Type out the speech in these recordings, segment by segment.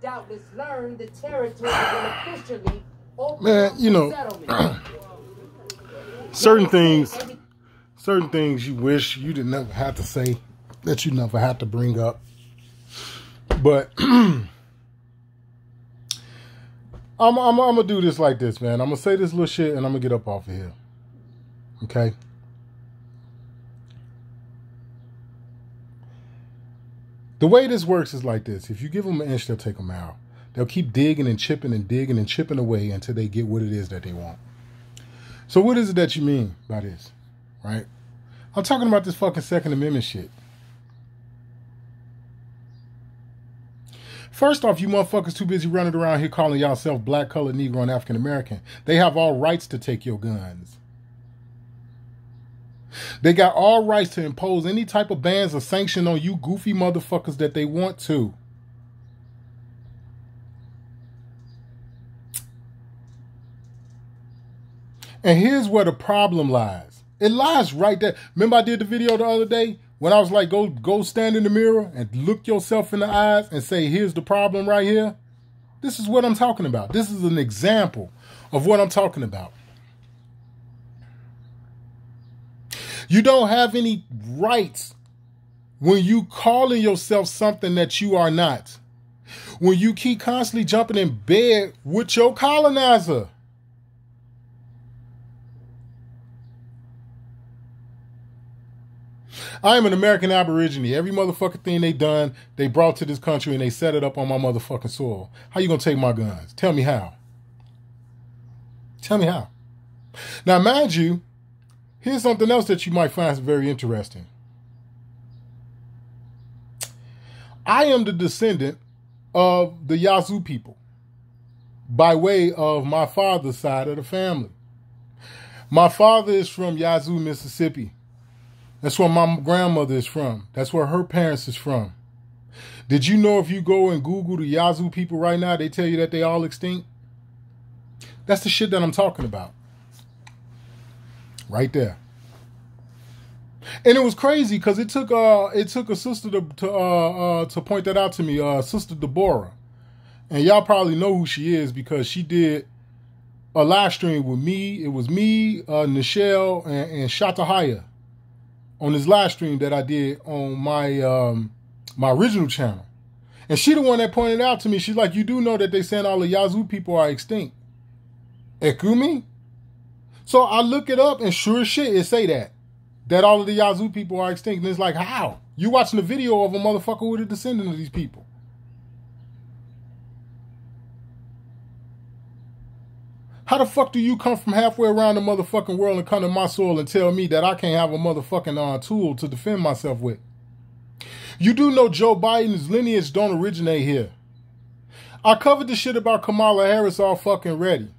doubtless learn the territory will officially open man, you know, certain things you wish you didn't never have to say, that you never had to bring up. But I'm gonna do this like this, man. I'm gonna say this little shit and I'm gonna get up off of here. Okay? The way this works is like this. If you give them an inch, they'll take a mile. They'll keep digging and chipping and digging and chipping away until they get what it is that they want. So what is it that you mean by this? Right? I'm talking about this fucking Second Amendment shit. First off, you motherfuckers too busy running around here calling yourself black, colored, Negro, and African American. They have all rights to take your guns. They got all rights to impose any type of bans or sanction on you goofy motherfuckers that they want to. And here's where the problem lies. It lies right there. Remember I did the video the other day when I was like, go stand in the mirror and look yourself in the eyes and say, here's the problem right here. This is what I'm talking about. This is an example of what I'm talking about. You don't have any rights when you calling yourself something that you are not. When you keep constantly jumping in bed with your colonizer. I am an American Aborigine. Every motherfucking thing they done, they brought to this country and they set it up on my motherfucking soil. How you gonna take my guns? Tell me how. Tell me how. Now, mind you, here's something else that you might find very interesting. I am the descendant of the Yazoo people by way of my father's side of the family. My father is from Yazoo, Mississippi. That's where my grandmother is from. That's where her parents is from. Did you know if you go and Google the Yazoo people right now, they tell you that they all extinct? That's the shit that I'm talking about. Right there. And it was crazy because it took a sister to point that out to me, Sister Deborah. And y'all probably know who she is because she did a live stream with me. It was me, Nichelle, and Shatahaya on this live stream that I did on my my original channel. And she the one that pointed out to me, she's like, you do know that they saying all the Yazoo people are extinct. Ekumi? So I look it up and sure as shit it say that all of the Yazoo people are extinct. And it's like, how? You watching the video of a motherfucker with a descendant of these people. How the fuck do you come from halfway around the motherfucking world and come to my soil and tell me that I can't have a motherfucking tool to defend myself with? You do know Joe Biden's lineage don't originate here. I covered the shit about Kamala Harris all fucking ready.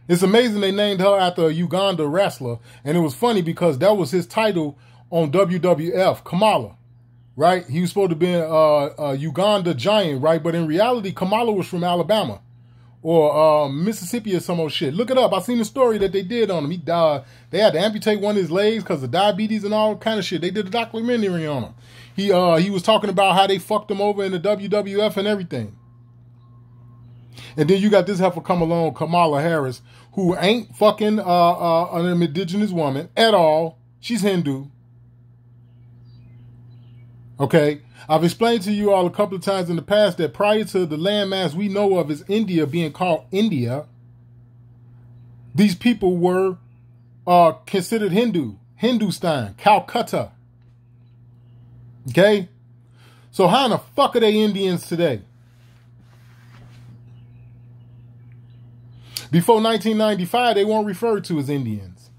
It's amazing they named her after a Uganda wrestler. And it was funny because that was his title on WWF, Kamala, right? He was supposed to be a Uganda giant, right? But in reality, Kamala was from Alabama. Or Mississippi or some old shit. Look it up. I seen the story that they did on him. He died. They had to amputate one of his legs because of diabetes and all kind of shit. They did a documentary on him. He was talking about how they fucked him over in the WWF and everything. And then you got this heifer come along, Kamala Harris, who ain't fucking an indigenous woman at all. She's Hindu. Okay? I've explained to you all a couple of times in the past that prior to the landmass we know of as India being called India, these people were considered Hindu, Hindustan, Calcutta. Okay? So how in the fuck are they Indians today? Before 1995, they weren't referred to as Indians.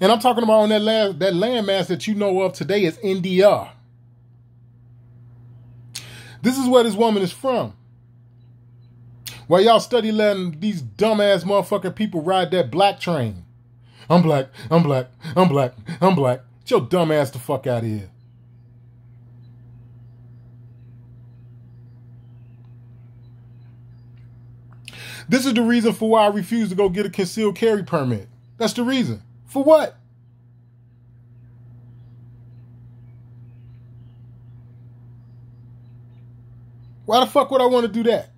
And I'm talking about on that landmass that you know of today as India. This is where this woman is from. While y'all study letting these dumbass motherfucking people ride that black train. I'm black, I'm black, I'm black, I'm black. Get your dumb ass the fuck out of here. This is the reason for why I refuse to go get a concealed carry permit. That's the reason. For what? Why the fuck would I want to do that?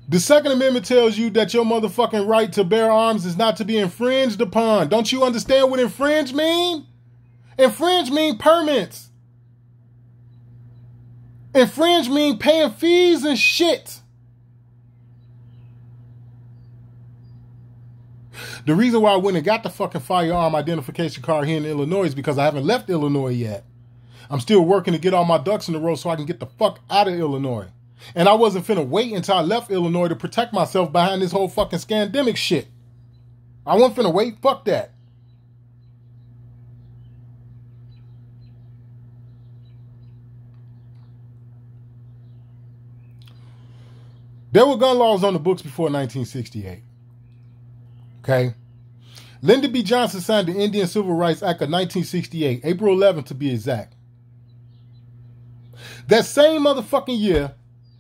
The Second Amendment tells you that your motherfucking right to bear arms is not to be infringed upon. Don't you understand what infringe mean? Infringe mean permits. Infringe mean paying fees and shit. The reason why I went and got the fucking firearm identification card here in Illinois is because I haven't left Illinois yet. I'm still working to get all my ducks in a row so I can get the fuck out of Illinois. And I wasn't finna wait until I left Illinois to protect myself behind this whole fucking scandemic shit. I wasn't finna wait. Fuck that. There were gun laws on the books before 1968. Okay? Lyndon B. Johnson signed the Indian Civil Rights Act of 1968, April 11th to be exact. That same motherfucking year,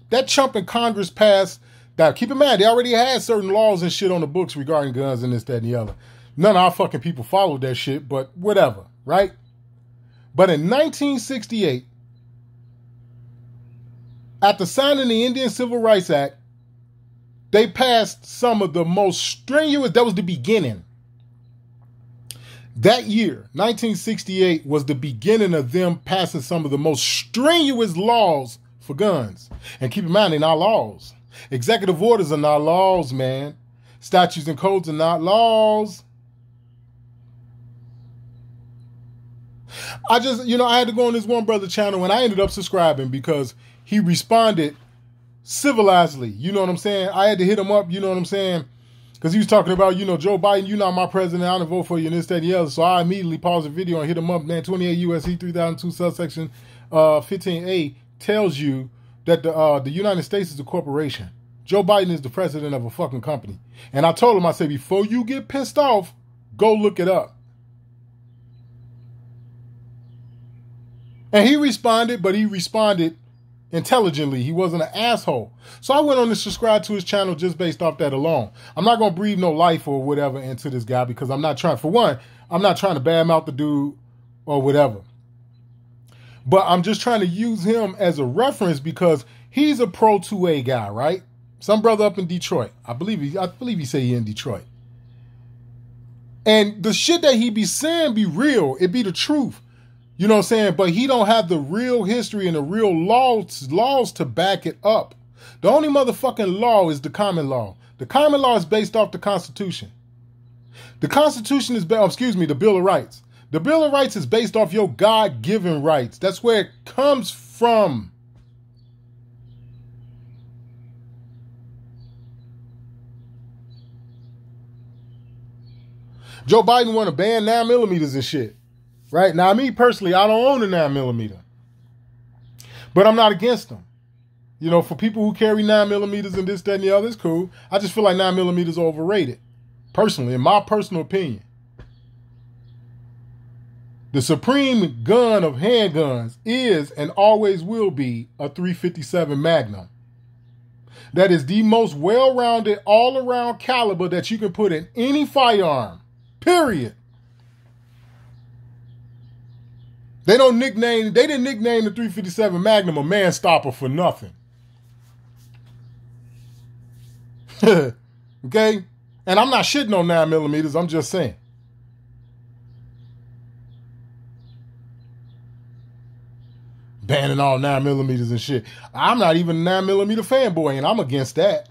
that chump in Congress passed, now keep in mind, they already had certain laws and shit on the books regarding guns and this, that, and the other. None of our fucking people followed that shit, but whatever, right? But in 1968, after signing the Indian Civil Rights Act, they passed some of the most strenuous, that was the beginning. That year, 1968, was the beginning of them passing some of the most strenuous laws for guns. And keep in mind, they're not laws. Executive orders are not laws, man. Statutes and codes are not laws. I had to go on this one brother channel and I ended up subscribing because he responded civilizedly. You know what I'm saying? I had to hit him up, you know what I'm saying? Because he was talking about, Joe Biden, you're not my president, I don't vote for you and this, that, and the other. So I immediately paused the video and hit him up, man. 28 U.S.C. 3002 subsection 15A tells you that the United States is a corporation. Joe Biden is the president of a fucking company. And I told him, I said, before you get pissed off, go look it up. And he responded, but he responded intelligently. He wasn't an asshole. So I went on to subscribe to his channel just based off that alone. I'm not going to breathe no life or whatever into this guy because I'm not trying, for one, I'm not trying to badmouth the dude or whatever. But I'm just trying to use him as a reference because he's a pro 2A guy, right? Some brother up in Detroit. I believe he said he in Detroit. And the shit that he be saying be real. It be the truth. You know what I'm saying? But he don't have the real history and the real laws to back it up. The only motherfucking law is the common law. The common law is based off the Constitution. The Constitution is, the Bill of Rights. The Bill of Rights is based off your God-given rights. That's where it comes from. Joe Biden want to ban 9mm and shit. Right? Now, me personally, I don't own a 9mm. But I'm not against them. For people who carry 9mm and this, that, and the other, it's cool. I just feel like 9mm are overrated. Personally, in my personal opinion. The supreme gun of handguns is and always will be a .357 Magnum. That is the most well-rounded, all-around caliber that you can put in any firearm. Period. They didn't nickname the .357 Magnum a man stopper for nothing. Okay? And I'm not shitting on 9mm, I'm just saying. Banning all 9mm and shit. I'm not even a 9mm fanboy, and I'm against that.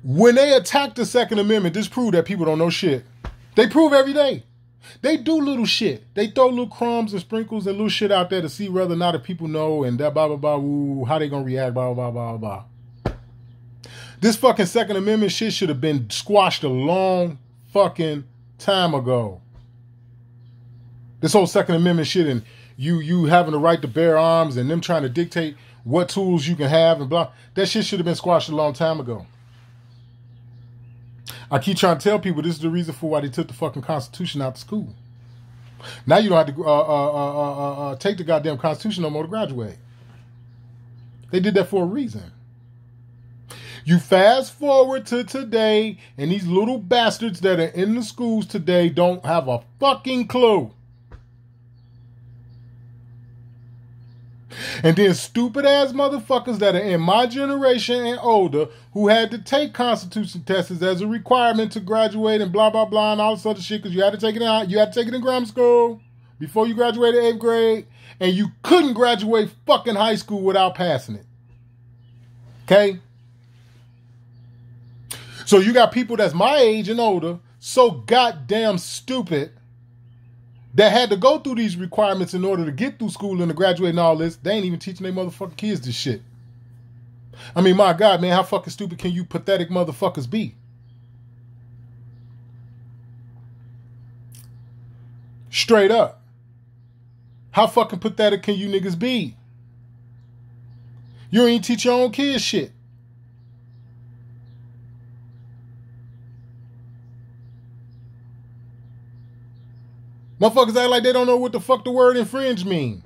When they attack the Second Amendment, this proves that people don't know shit. They prove every day. They do little shit. They throw little crumbs and sprinkles and little shit out there to see whether or not the people know and that blah, blah, blah, woo, how they gonna react, blah, blah, blah, blah. This fucking Second Amendment shit should have been squashed a long fucking time ago. This whole Second Amendment shit and you having the right to bear arms and them trying to dictate what tools you can have and blah. That shit should have been squashed a long time ago. I keep trying to tell people this is the reason for why they took the fucking Constitution out of school. Now you don't have to take the goddamn Constitution no more to graduate. They did that for a reason. You fast forward to today, and these little bastards that are in the schools today don't have a fucking clue. And then stupid ass motherfuckers that are in my generation and older who had to take constitution tests as a requirement to graduate and blah blah blah and all this other shit because you had to take it out. You had to take it in grammar school before you graduated 8th grade, and you couldn't graduate fucking high school without passing it. Okay? So you got people that's my age and older, so goddamn stupid, that had to go through these requirements in order to get through school and to graduate and all this. They ain't even teaching their motherfucking kids this shit. I mean, my God, man, how fucking stupid can you pathetic motherfuckers be? Straight up. How fucking pathetic can you niggas be? You don't even teach your own kids shit. Motherfuckers act like they don't know what the fuck the word infringe mean.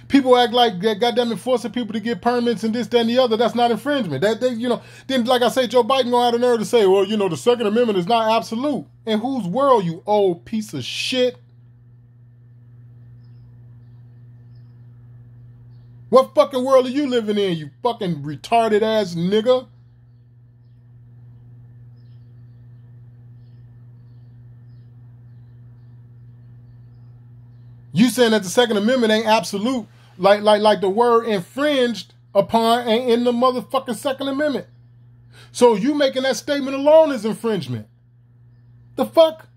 People act like that goddamn forcing people to get permits and this, that, and the other. That's not infringement. That they, then like I say, Joe Biden gonna have the nerve to say, well, the Second Amendment is not absolute. In whose world, you old piece of shit? What fucking world are you living in, you fucking retarded ass nigga? You saying that the Second Amendment ain't absolute, like the word infringed upon ain't in the motherfucking Second Amendment. So you making that statement alone is infringement. The fuck?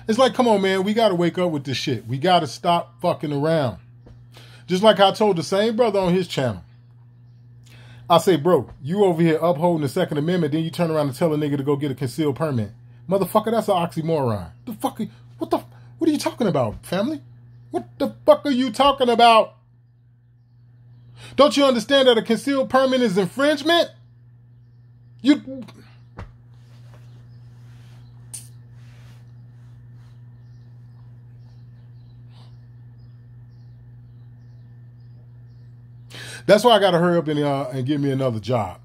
It's like, come on, man, we got to wake up with this shit. We got to stop fucking around. Just like I told the same brother on his channel. I say, bro, you over here upholding the Second Amendment, then you turn around and tell a nigga to go get a concealed permit. Motherfucker, that's an oxymoron. The fuck? What are you talking about, family? What the fuck are you talking about? Don't you understand that a concealed permit is infringement? That's why I got to hurry up and get me another job.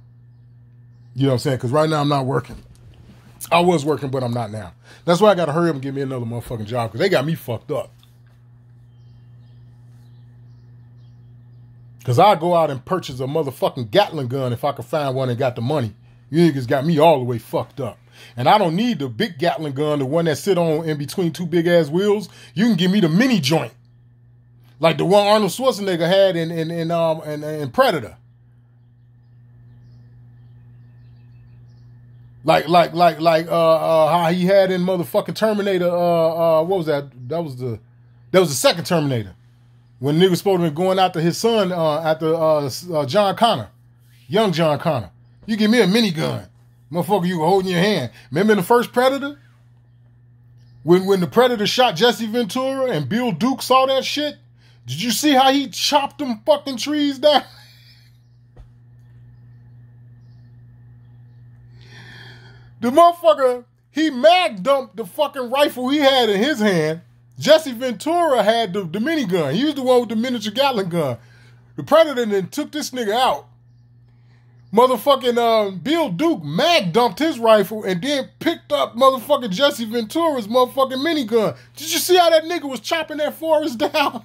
You know what I'm saying? Because right now I'm not working. I was working, but I'm not now. That's why I got to hurry up and get me another motherfucking job because they got me fucked up. Because I'll go out and purchase a motherfucking Gatling gun if I could find one and got the money. You niggas got me all the way fucked up. And I don't need the big Gatling gun, the one that sit on in between two big ass wheels. You can give me the mini joint. Like the one Arnold Schwarzenegger had in Predator. Like how he had in motherfucking Terminator. What was that? That was the second Terminator. When niggas supposed to be going after his son, after John Connor, young John Connor. You give me a minigun, motherfucker. You hold in your hand. Remember in the first Predator, when the Predator shot Jesse Ventura and Bill Duke saw that shit. Did you see how he chopped them fucking trees down? The motherfucker, he mag dumped the fucking rifle he had in his hand. Jesse Ventura had the minigun. He was the one with the miniature Gatling gun. The Predator then took this nigga out. Motherfucking Bill Duke mag dumped his rifle and then picked up motherfucking Jesse Ventura's motherfucking minigun. Did you see how that nigga was chopping that forest down?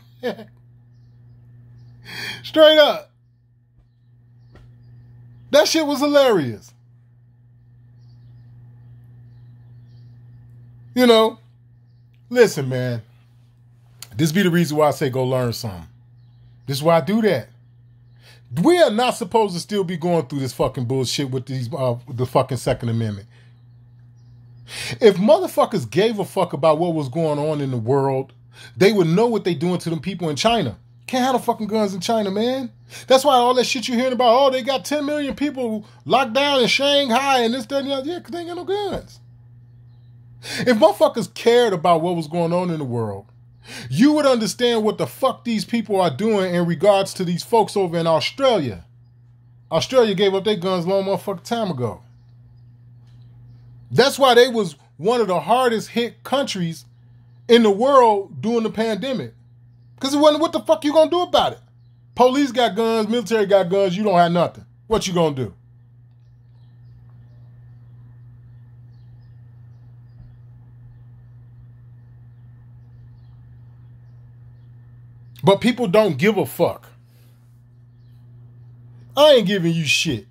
Straight up. That shit was hilarious. Listen, man. This be the reason why I say go learn something. This is why I do that. We are not supposed to still be going through this fucking bullshit with the fucking Second Amendment. If motherfuckers gave a fuck about what was going on in the world, they would know what they doing to them people in China. Can't have no fucking guns in China, man. That's why all that shit you hearing about, they got 10 million people locked down in Shanghai and this, that, and the other. Yeah, because they ain't got no guns. If motherfuckers cared about what was going on in the world, you would understand what the fuck these people are doing in regards to these folks over in Australia. Australia gave up their guns a long motherfucking time ago. That's why they was one of the hardest hit countries in the world during the pandemic. Because it wasn't what the fuck you gonna do about it. Police got guns, military got guns, you don't have nothing. What you gonna do? But people don't give a fuck. I ain't giving you shit.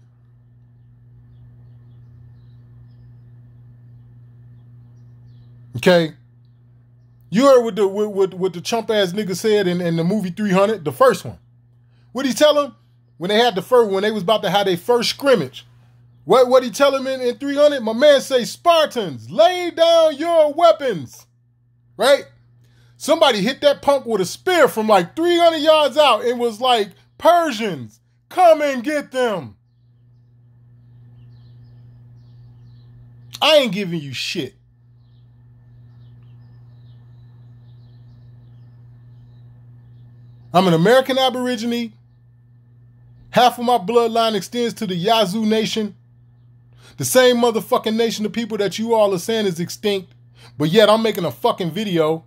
Okay? You heard what the Trump ass nigga said in the movie 300, the first one. What he tell him when they was about to have their first scrimmage? What he tell him in 300? My man say, Spartans, lay down your weapons. Right? Somebody hit that punk with a spear from like 300 yards out and was like, Persians, come and get them. I ain't giving you shit. I'm an American Aborigine. Half of my bloodline extends to the Yazoo Nation. The same motherfucking nation of people that you all are saying is extinct. But yet I'm making a fucking video.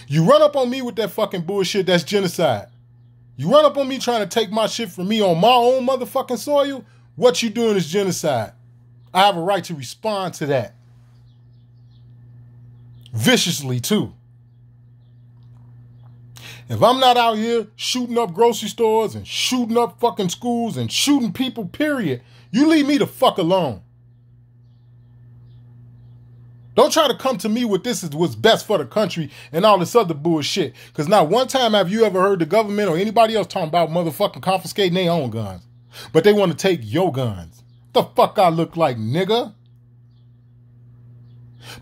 You run up on me with that fucking bullshit, that's genocide. You run up on me trying to take my shit from me on my own motherfucking soil, what you doing is genocide. I have a right to respond to that. Viciously, too. If I'm not out here shooting up grocery stores and shooting up fucking schools and shooting people, period, you leave me the fuck alone. Don't try to come to me with this is what's best for the country and all this other bullshit. Because not one time have you ever heard the government or anybody else talking about motherfucking confiscating their own guns. But they want to take your guns. The fuck I look like, nigga?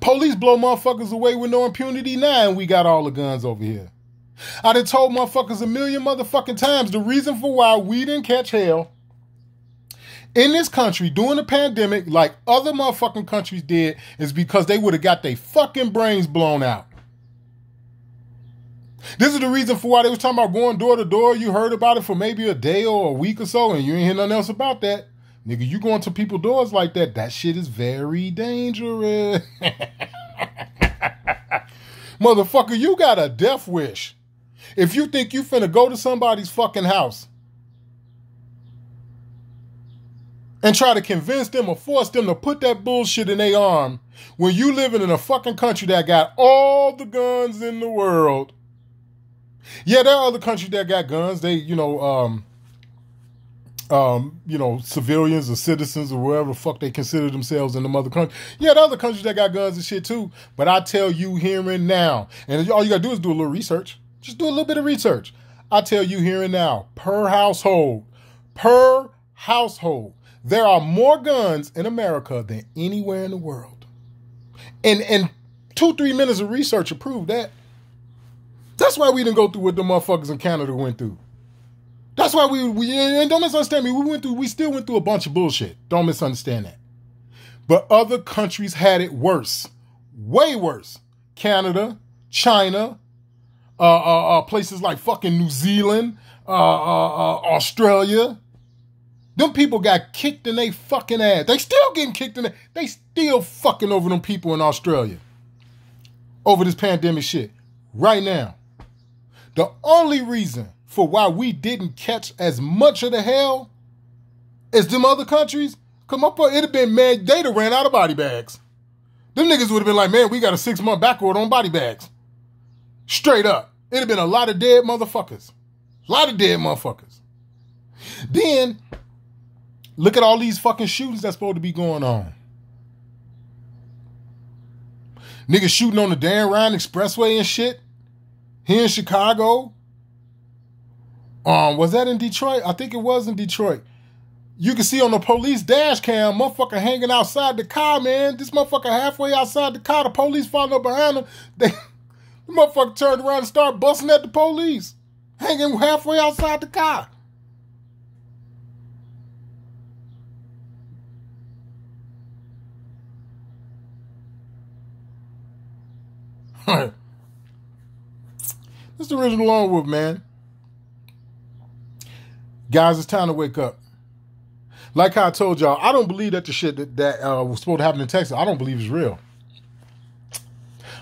Police blow motherfuckers away with no impunity now and we got all the guns over here. I done told motherfuckers a million motherfucking times the reason for why we didn't catch hell in this country during the pandemic like other motherfucking countries did is because they would have got their fucking brains blown out. This is the reason for why they was talking about going door to door. You heard about it for maybe a day or a week or so and you ain't hear nothing else about that. Nigga, you going to people's doors like that, that shit is very dangerous. Motherfucker, you got a death wish. If you think you finna go to somebody's fucking house and try to convince them or force them to put that bullshit in their arm when you living in a fucking country that got all the guns in the world. Yeah, there are other countries that got guns. They, civilians or citizens or wherever the fuck they consider themselves in the mother country. Yeah, there are other countries that got guns and shit too. But I tell you here and now, and all you gotta do is do a little research. Just do a little bit of research. I tell you here and now, per household, there are more guns in America than anywhere in the world. And 2-3 minutes of research will prove that. That's why we didn't go through what the motherfuckers in Canada went through. That's why we and don't misunderstand me, we still went through a bunch of bullshit. Don't misunderstand that. But other countries had it worse. Way worse. Canada, China, places like fucking New Zealand, Australia. Them people got kicked in they fucking ass. They still getting kicked in they still fucking over them people in Australia. Over this pandemic shit. Right now. The only reason for why we didn't catch as much of the hell as them other countries, come up, it'd have been, man, they'd have ran out of body bags. Them niggas would have been like, man, we got a 6-month backward on body bags. Straight up. It'd have been a lot of dead motherfuckers. A lot of dead motherfuckers. Then, look at all these fucking shootings that's supposed to be going on. Niggas shooting on the Dan Ryan Expressway and shit. Here in Chicago. Was that in Detroit? I think it was in Detroit. You can see on the police dash cam, motherfucker hanging outside the car, man. This motherfucker halfway outside the car, the police following up behind him. The motherfucker turned around and started busting at the police. Hanging halfway outside the car. This is the original Lone Wolf, man. Guys, it's time to wake up. Like how I told y'all, I don't believe that the shit that was supposed to happen in Texas, I don't believe is real.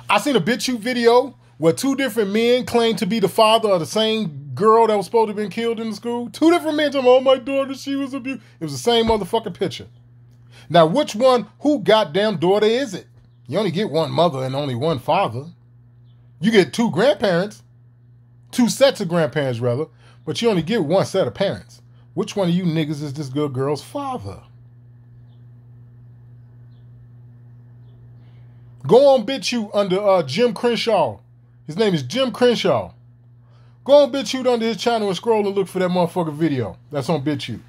I seen a BitChute video where 2 different men claim to be the father of the same girl that was supposed to have been killed in the school? 2 different men talking, oh, my daughter, she was abused. It was the same motherfucking picture. Now, which one, who goddamn daughter is it? You only get one mother and only one father. You get 2 grandparents, 2 sets of grandparents, rather, but you only get 1 set of parents. Which one of you niggas is this good girl's father? Go on BitChute under Jim Crenshaw. His name is Jim Crenshaw. Go on BitChute under his channel and scroll and look for that motherfucking video. That's on BitChute.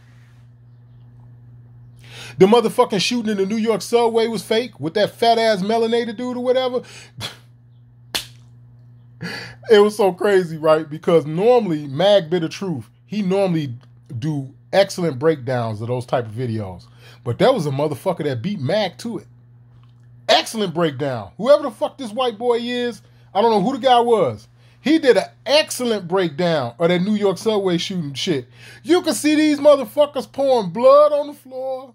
The motherfucking shooting in the New York subway was fake with that fat ass melanated dude or whatever. It was so crazy, right? Because normally, Mag Bit of Truth, he normally do excellent breakdowns of those type of videos. But there was a motherfucker that beat Mag to it. Excellent breakdown. Whoever the fuck this white boy is, I don't know who the guy was. He did an excellent breakdown of that New York subway shooting shit. You can see these motherfuckers pouring blood on the floor.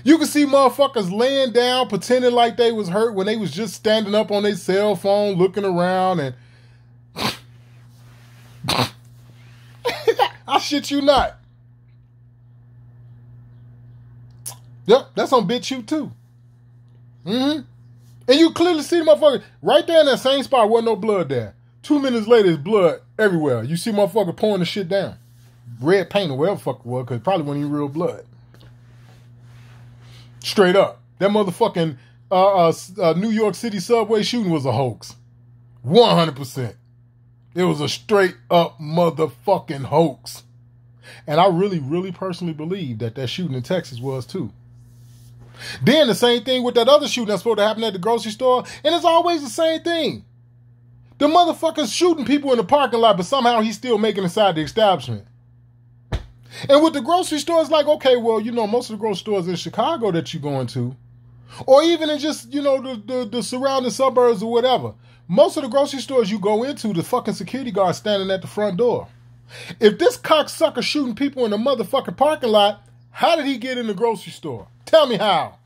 You can see motherfuckers laying down, pretending like they was hurt when they was just standing up on their cell phone, looking around and... I shit you not. Yep, that's on BitChute too. And you clearly see the motherfucker right there in that same spot. Wasn't no blood there. 2 minutes later, there's blood everywhere. You see motherfucker pouring the shit down. Red paint or whatever the fuck it was, because it probably wasn't even real blood. Straight up. That motherfucking New York City subway shooting was a hoax. 100%. It was a straight up motherfucking hoax. And I really, really personally believe that that shooting in Texas was too. Then the same thing with that other shooting that's supposed to happen at the grocery store. And it's always the same thing. The motherfucker's shooting people in the parking lot, but somehow he's still making inside the establishment. And with the grocery store, it's like, okay, well, you know, most of the grocery stores in Chicago that you're going to, or even in just, you know, the surrounding suburbs or whatever, most of the grocery stores you go into, the fucking security guard standing at the front door. If this cocksucker shooting people in the motherfucking parking lot, how did he get in the grocery store? Tell me how.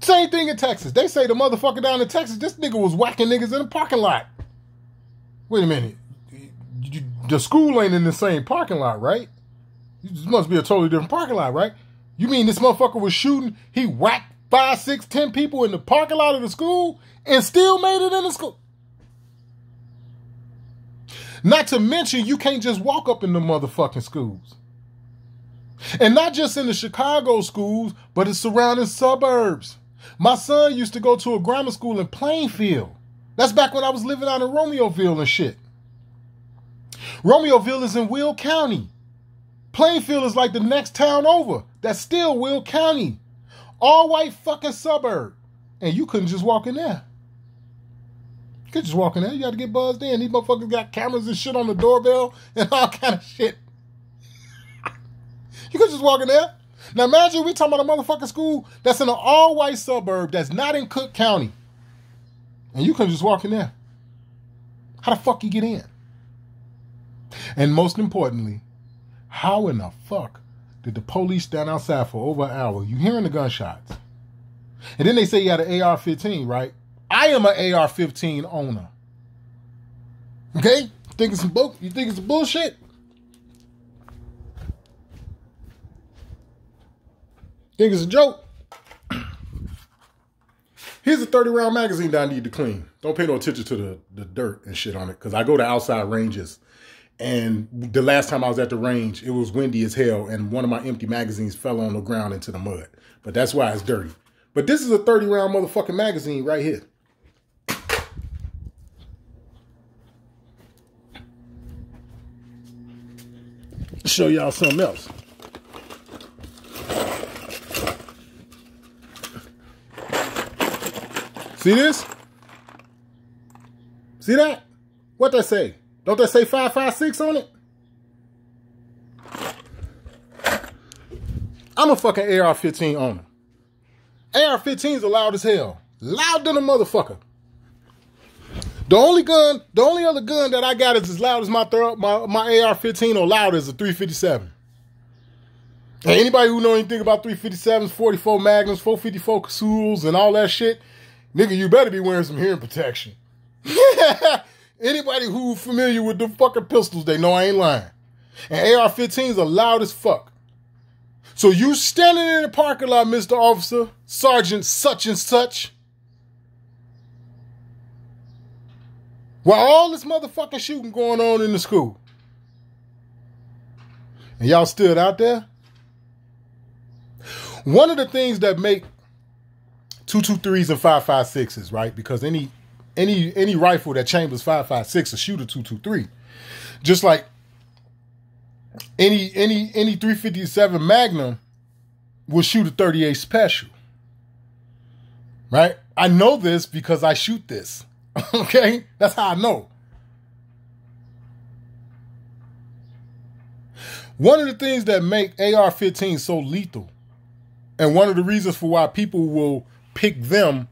Same thing in Texas. They say the motherfucker down in Texas, this nigga was whacking niggas in the parking lot. Wait a minute. The school ain't in the same parking lot, right? This must be a totally different parking lot, right? You mean this motherfucker was shooting, he whacked 5, 6, 10 people in the parking lot of the school and still made it in the school? Not to mention, you can't just walk up in the motherfucking schools. And not just in the Chicago schools, but the surrounding suburbs. My son used to go to a grammar school in Plainfield. That's back when I was living out in Romeoville and shit. Romeoville is in Will County. Plainfield is like the next town over. That's still Will County. All white fucking suburb. And you couldn't just walk in there. You could just walk in there. You got to get buzzed in. These motherfuckers got cameras and shit on the doorbell and all kind of shit. You could just walk in there. Now imagine we talking about a motherfucking school that's in an all-white suburb that's not in Cook County. And you couldn't just walk in there. How the fuck you get in? And most importantly, how in the fuck did the police stand outside for over an hour? You hearing the gunshots. And then they say you had an AR-15, right? I am an AR-15 owner. Okay? You think it's some bullshit? Think it's a joke? Here's a 30-round magazine that I need to clean. Don't pay no attention to the dirt and shit on it, because I go to outside ranges. And the last time I was at the range, it was windy as hell, and one of my empty magazines fell on the ground into the mud. But that's why it's dirty. But this is a 30-round motherfucking magazine right here. Show y'all something else. See this? See that? What that say? Don't that say 5.56 on it? I'm a fucking AR-15 owner. AR-15s are loud as hell. Loud than a motherfucker. The only other gun that I got is as loud as my AR-15 or loud as a 357. And anybody who know anything about 357s, 44 Magnums, 454 Casuls, and all that shit, Nigga, you better be wearing some hearing protection. Anybody who familiar with the fucking pistols, they know I ain't lying. And AR-15s are loud as fuck. So you standing in the parking lot, Mr. Officer, Sergeant such and such, while all this motherfucking shooting going on in the school. And y'all stood out there? One of the things that make 223s and 5.56s, right? Because any rifle that chambers 5.56 will shoot a 223. Just like any 357 Magnum will shoot a 38 Special. Right? I know this because I shoot this. Okay? That's how I know. One of the things that make AR-15 so lethal, and one of the reasons for why people will pick them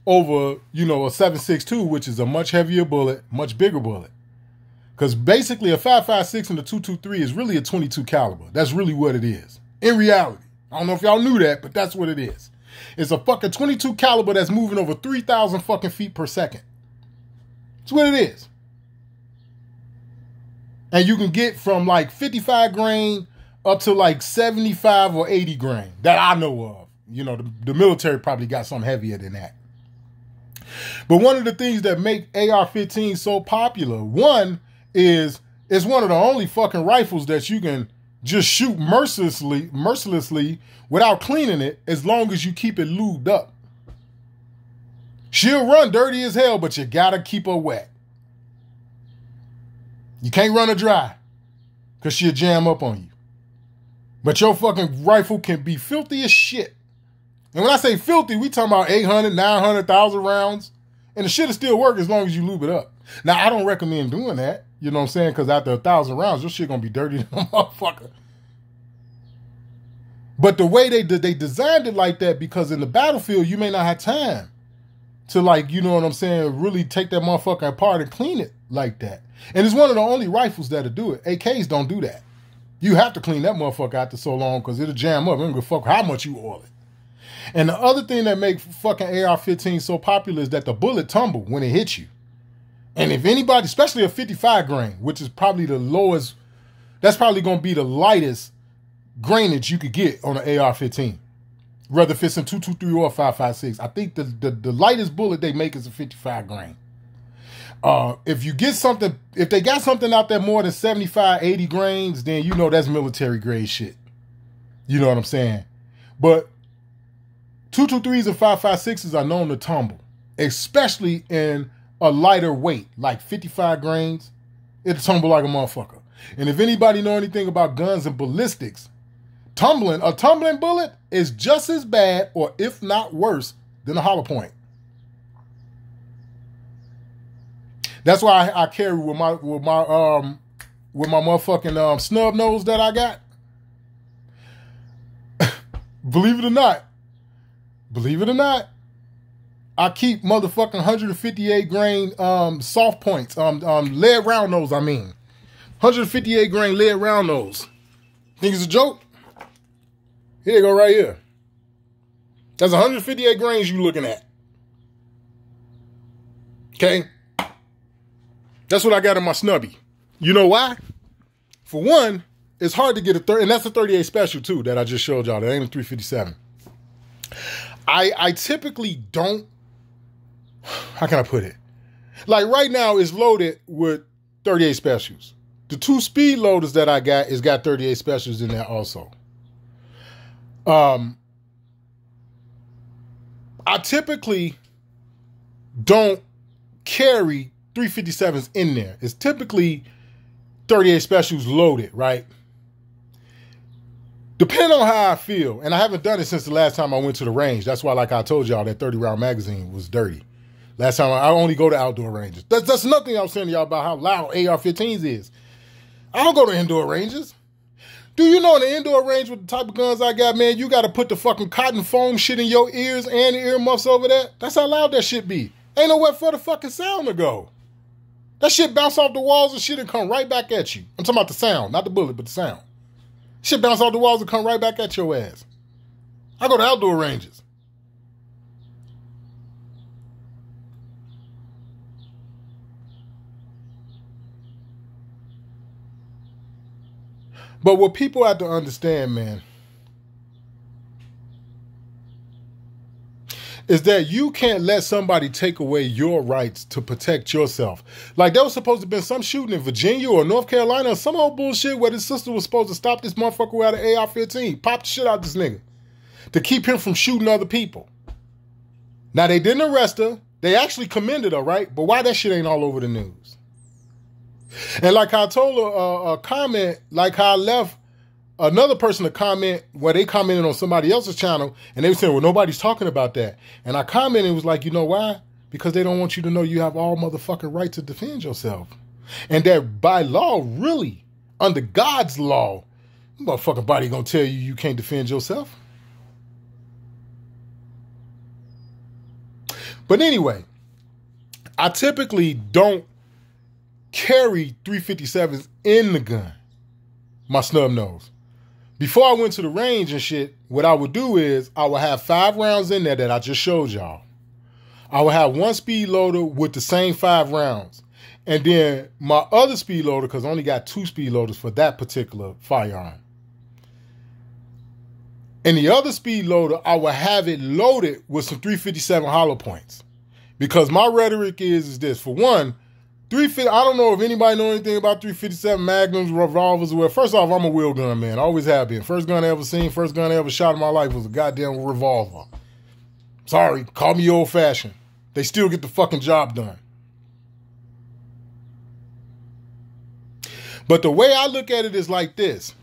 over, you know, a 7.62, which is a much heavier bullet, much bigger bullet. Because basically a 5.56 and a 223 is really a 22 caliber. That's really what it is. In reality. I don't know if y'all knew that, but that's what it is. It's a fucking 22 caliber that's moving over 3,000 fucking feet per second. That's what it is. And you can get from like 55 grain up to like 75 or 80 grain that I know of. You know, the military probably got something heavier than that. But one of the things that make AR-15 so popular, one is it's one of the only fucking rifles that you can just shoot mercilessly without cleaning it as long as you keep it lubed up. She'll run dirty as hell, but you gotta keep her wet. You can't run her dry because she'll jam up on you. But your fucking rifle can be filthy as shit. And when I say filthy, we talking about 800, 900, 1,000 rounds. And the shit will still work as long as you lube it up. Now, I don't recommend doing that. You know what I'm saying? Because after 1,000 rounds, your shit going to be dirty to the motherfucker. But the way they designed it like that, because in the battlefield, you may not have time to, like, you know what I'm saying, really take that motherfucker apart and clean it like that. And it's one of the only rifles that'll do it. AKs don't do that. You have to clean that motherfucker after so long because it'll jam up. I don't give a fuck how much you oil it. And the other thing that makes fucking AR-15 so popular is that the bullet tumble when it hits you. And if anybody, especially a 55 grain, which is probably the lowest, that's probably going to be the lightest grainage you could get on an AR-15. Whether if it's in 223 or 5.56. I think the lightest bullet they make is a 55 grain. If you get something, if they got something out there more than 75, 80 grains, then you know that's military grade shit. You know what I'm saying? But 223s and 5.56s are known to tumble, especially in a lighter weight, like 55 grains. It'll tumble like a motherfucker. And if anybody know anything about guns and ballistics, a tumbling bullet is just as bad, or if not worse, than a hollow point. That's why I carry with my motherfucking snub nose that I got. Believe it or not, I keep motherfucking 158 grain soft points, lead round nose. I mean, 158 grain lead round nose. Think it's a joke? Here you go, right here. That's 158 grains you looking at. Okay. That's what I got in my snubby. You know why? For one, it's hard to get a 30, and that's a 38 Special too that I just showed y'all. That ain't a 357. I typically don't, how can I put it? Like right now it's loaded with 38 Specials. The 2 speed loaders that I got is got 38 Specials in there also. I typically don't carry 357s in there. It's typically 38 Specials loaded, right? Depending on how I feel, and I haven't done it since the last time I went to the range. That's why, like I told y'all, that 30-round magazine was dirty. Last time I only go to outdoor ranges. That's nothing I was saying to y'all about how loud AR-15s is. I don't go to indoor ranges. Do you know in the indoor range with the type of guns I got, man, you got to put the fucking cotton foam shit in your ears and the earmuffs over that? That's how loud that shit be. Ain't nowhere for the fucking sound to go. That shit bounce off the walls and shit and come right back at you. I'm talking about the sound, not the bullet, but the sound. Shit bounce off the walls and come right back at your ass. I go to outdoor ranges. But what people have to understand, man, is that you can't let somebody take away your rights to protect yourself. Like, there was supposed to have been some shooting in Virginia or North Carolina or some old bullshit where his sister was supposed to stop this motherfucker who had an AR-15, pop the shit out this nigga, to keep him from shooting other people. Now, they didn't arrest her. They actually commended her, right? But why that shit ain't all over the news? And like I told her, a comment, like how I left another person to comment where they commented on somebody else's channel and they were saying, well, nobody's talking about that. And I commented and was like, you know why? Because they don't want you to know you have all motherfucking right to defend yourself. And that by law, really, under God's law, motherfucking body gonna tell you you can't defend yourself. But anyway, I typically don't carry 357s in the gun, my snub nose. Before I went to the range and shit, what I would do is I would have 5 rounds in there that I just showed y'all. I would have one speed loader with the same 5 rounds. And then my other speed loader, because I only got 2 speed loaders for that particular firearm. And the other speed loader, I would have it loaded with some 357 hollow points. Because my rhetoric is this. For one, 350, I don't know if anybody know anything about 357 magnums, revolvers, or whatever. First off, I'm a wheel gun man. I always have been. First gun I ever seen, first gun I ever shot in my life was a goddamn revolver. Sorry, call me old fashioned. They still get the fucking job done. But the way I look at it is like this.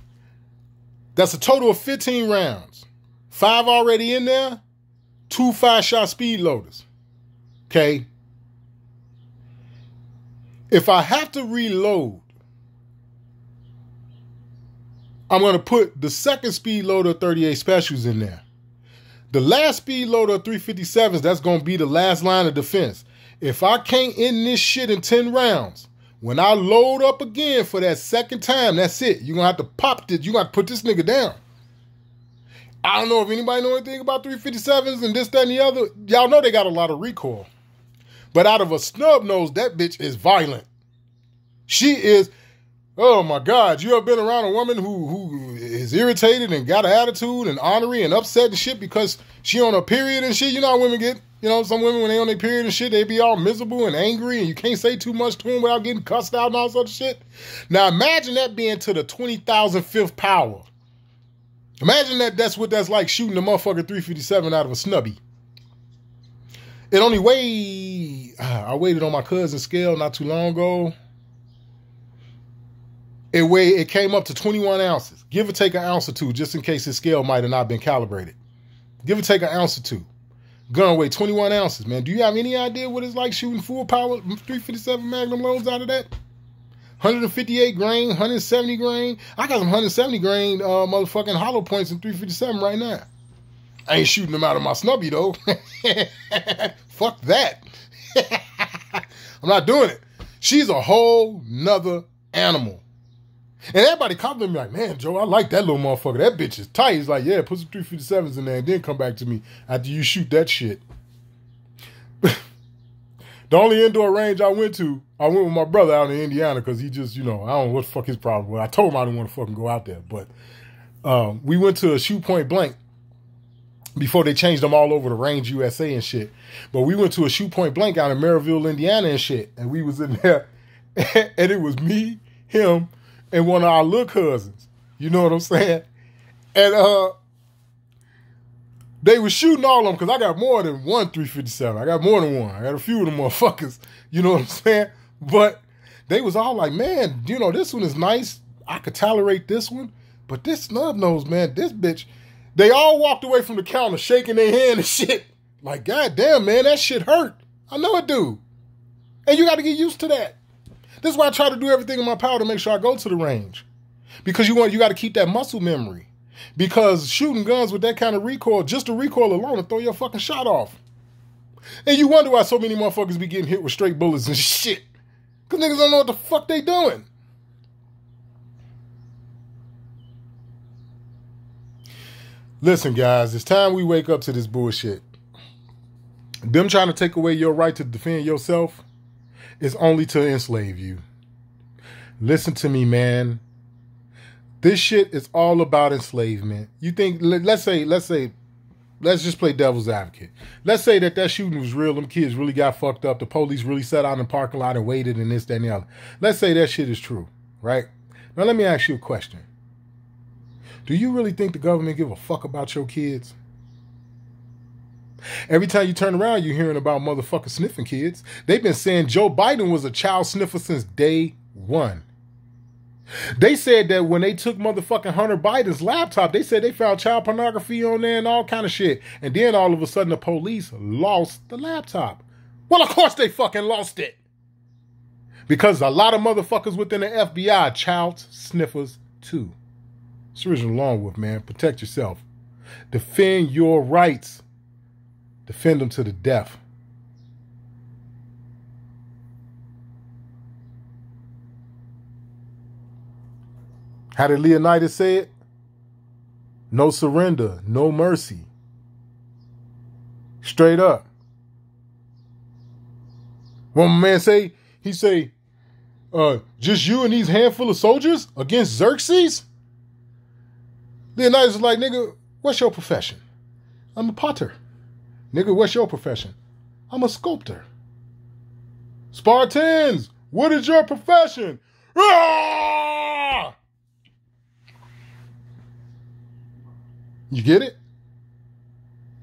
That's a total of 15 rounds. 5 already in there, 2 5-shot speed loaders. Okay? If I have to reload, I'm going to put the second speed loader 38 specials in there. The last speed loader 357s, that's going to be the last line of defense. If I can't end this shit in 10 rounds, when I load up again for that second time, that's it. You're going to have to pop this. You're going to have to put this nigga down. I don't know if anybody know anything about 357s and this, that, and the other. Y'all know they got a lot of recoil. But out of a snub nose, that bitch is violent. She is, oh my God, you ever been around a woman who is irritated and got an attitude and ornery and upset and shit because she on a period and shit? You know how women get, you know, some women when they on their period and shit, they be all miserable and angry and you can't say too much to them without getting cussed out and all sort of shit. Now imagine that being to the 20,005th power. Imagine that's what that's like, shooting a motherfucker 357 out of a snubby. It only weighed, I weighed it on my cousin's scale not too long ago. It came up to 21 ounces. Give or take an ounce or two, just in case his scale might have not been calibrated. Give or take an ounce or two. Gun weight 21 ounces, man. Do you have any idea what it's like shooting full power 357 Magnum loads out of that? 158 grain, 170 grain. I got some 170 grain motherfucking hollow points in 357 right now. I ain't shooting them out of my snubby, though. Fuck that. I'm not doing it. She's a whole nother animal. And everybody complimented me like, man, Joe, I like that little motherfucker. That bitch is tight. He's like, yeah, put some 357s in there and then come back to me after you shoot that shit. The only indoor range I went with my brother out in Indiana because he just, you know, I don't know what the fuck his problem was. I told him I didn't want to fucking go out there. But we went to a shoot point blank before they changed them all over the Range USA and shit. But we went to a shoot point blank out in Maryville, Indiana and shit. And we was in there and it was me, him, and one of our little cousins. You know what I'm saying? And they were shooting all of them because I got more than one 357. I got more than one. I got a few of them motherfuckers. You know what I'm saying? But they was all like, man, you know, this one is nice. I could tolerate this one. But this snub nose, man, this bitch, they all walked away from the counter shaking their hand and shit. Like, God damn, man, that shit hurt. I know it do. And you got to get used to that. This is why I try to do everything in my power to make sure I go to the range. Because you got to keep that muscle memory. Because shooting guns with that kind of recoil, just the recoil alone will throw your fucking shot off. And you wonder why so many motherfuckers be getting hit with straight bullets and shit. Because niggas don't know what the fuck they doing. Listen, guys, it's time we wake up to this bullshit. Them trying to take away your right to defend yourself is only to enslave you. Listen to me, man. This shit is all about enslavement. You think, let's just play devil's advocate. Let's say that shooting was real. Them kids really got fucked up. The police really sat out in the parking lot and waited and this, that, and the other. Let's say that shit is true, right? Now let me ask you a question. Do you really think the government give a fuck about your kids? Every time you turn around, you're hearing about motherfuckers sniffing kids. They've been saying Joe Biden was a child sniffer since day one. They said that when they took motherfucking Hunter Biden's laptop, they said they found child pornography on there and all kind of shit. And then all of a sudden the police lost the laptop. Well, of course they fucking lost it. Because a lot of motherfuckers within the FBI are child sniffers too. It's original Longwood, man. Protect yourself. Defend your rights. Defend them to the death. How did Leonidas say it? No surrender, no mercy. Straight up. What my man say? He say, just you and these handful of soldiers against Xerxes? Leonidas is like, nigga, what's your profession? I'm a potter. Nigga, what's your profession? I'm a sculptor. Spartans, what is your profession? Ah! You get it?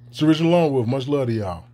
It's original Longwood. Much love to y'all.